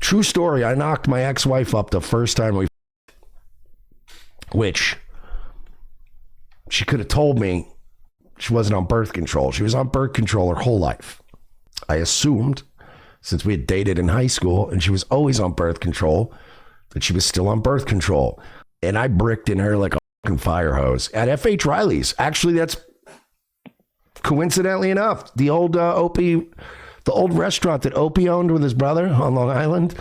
True story. I knocked my ex-wife up the first time which she could have told me she wasn't on birth control. She was on birth control her whole life. I assumed, since we had dated in high school and she was always on birth control, that she was still on birth control. And I bricked in her like a fucking fire hose at F.H. Riley's. Actually, that's coincidentally enough, the old Opie, the old restaurant that Opie owned with his brother on Long Island.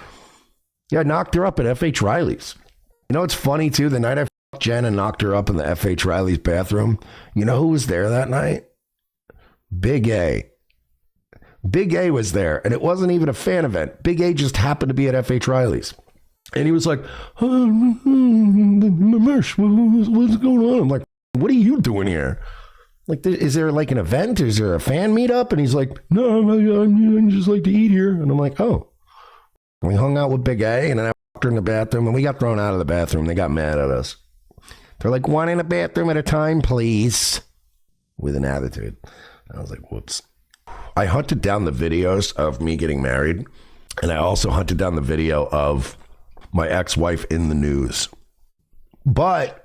Yeah, I knocked her up at F.H. Riley's. You know, it's funny too. The night I fucked Jen and knocked her up in the F.H. Riley's bathroom, you know who was there that night? Big A. Big A was there, and it wasn't even a fan event. Big A just happened to be at F.H. Riley's. And he was like, Mersh, what's going on? I'm like, what are you doing here? Like, is there like an event? Is there a fan meetup? And he's like, no, I just like to eat here. And I'm like, oh. And we hung out with Big A, and then I walked her in the bathroom, and we got thrown out of the bathroom. They got mad at us. They're like, one in a bathroom at a time, please. With an attitude. I was like, whoops. I hunted down the videos of me getting married, and I also hunted down the video of my ex-wife in the news. But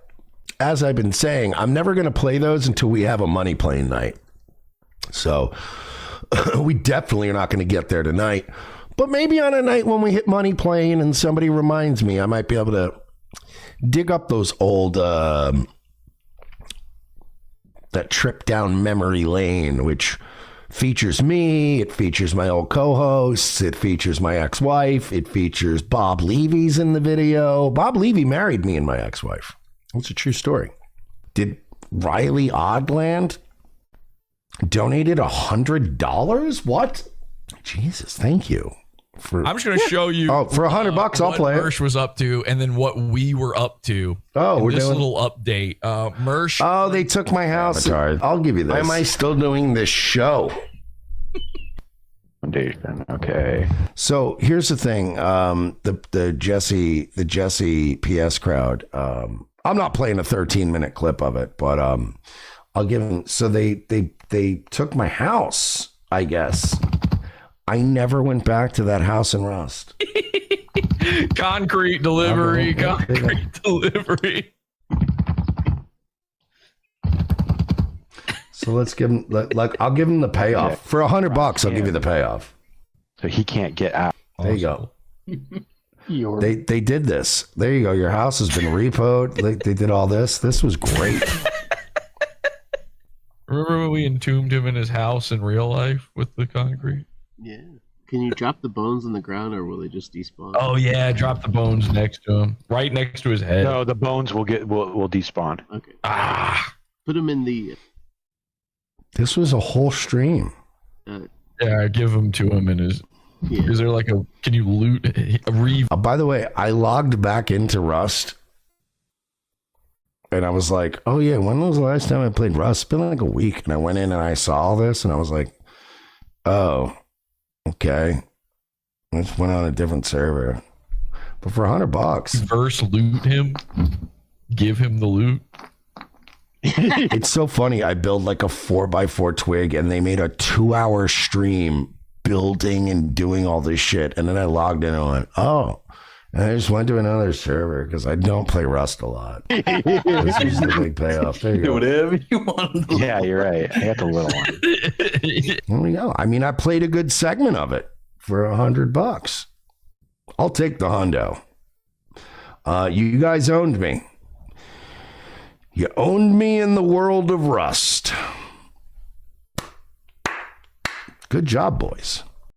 as I've been saying, I'm never going to play those until we have a money plane night. So we definitely are not going to get there tonight. But maybe on a night when we hit money plane and somebody reminds me, I might be able to dig up those old, that trip down memory lane, which features me, it features my old co-hosts, it features my ex-wife, it features Bob Levy's in the video. Bob Levy married me and my ex-wife. It's a true story. Did Riley Oddland donated $100? What? Jesus, thank you. I'm just going to show you. Oh, for $100, I'll play it. Mersh was up to, and then what we were up to. Oh, we're this doing little update. Mersh. Oh, they took my house. I'll give you this. Why am I still doing this show? Okay. So here's the thing. The Jesse PS crowd. I'm not playing a 13-minute clip of it, but I'll give them. So they took my house, I guess. I never went back to that house in Rust. Concrete delivery. Delivery. So let's give him, I'll give him the payoff. For $100, I'll give you the payoff. So he can't get out. There you go. They did this. There you go. Your house has been repoed. They did all this. This was great. Remember when we entombed him in his house in real life with the concrete? Yeah. Can you drop the bones on the ground, or will they just despawn? Oh yeah, drop the bones next to him, right next to his head. No, the bones will despawn. Okay. Put them in the. This was a whole stream. Yeah, give them to him in his. Yeah. Is there like a? Can you loot a by the way, I logged back into Rust, and I was like, "Oh yeah, when was the last time I played Rust? It's been like a week." And I went in and I saw all this, and I was like, "Oh, okay." I just went on a different server, but for $100, verse loot him, give him the loot. It's so funny. I build like a 4x4 twig, and they made a 2-hour stream building and doing all this shit. And then I logged in and went, oh, and I just went to another server because I don't play Rust a lot. This was the big payoff. There you go. Whatever you want. Yeah, you're right. I got the little one. There we go. I mean, I played a good segment of it for $100. I'll take the hundo. You guys owned me. You owned me in the world of Rust. Good job, boys.